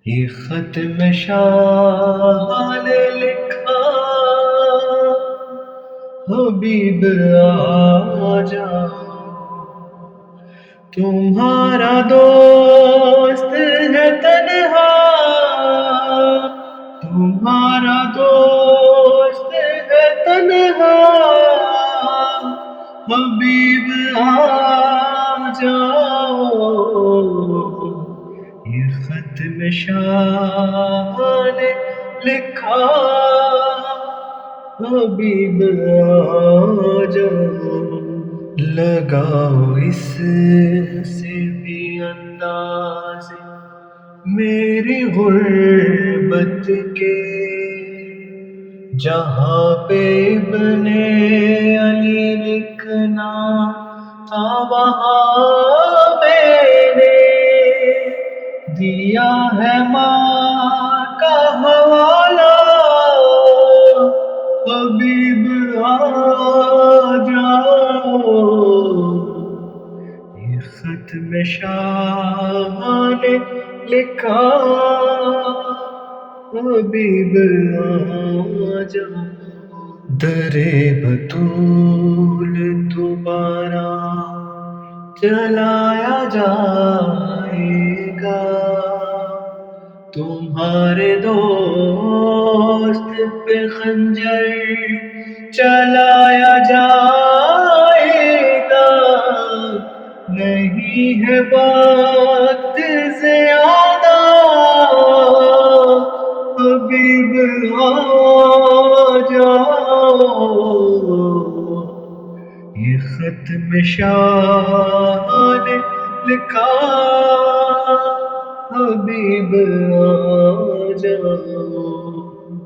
یہ خط میں شاہ نے لکھا، حبیب آ جاؤ، تمہارا دوست ہے تنہا، تمہارا دوست ہے تنہا، حبیب آ جاؤ۔ یہ خط میں شاہ نے لکھا، حبیب آ جاؤ۔ لگاؤ اس سے بھی انداز میری غربت کے، جہاں پہ ابن علی لکھنا تھا وہاں میں نے دیا ہے ماں کا حوالہ، حبیب آ جاؤ۔ یہ خط میں شاہ نے لکھا، حبیب آ جاؤ۔ درِ بطول دوبارہ چلایا جائے گا، تمہارے دوست پہ خنجر چلایا جائے گا، نہیں ہے وقت زیادہ، حبیب آ جاؤ۔ یہ خط میں شاہ نے لکھا، حبیب آ جاؤ۔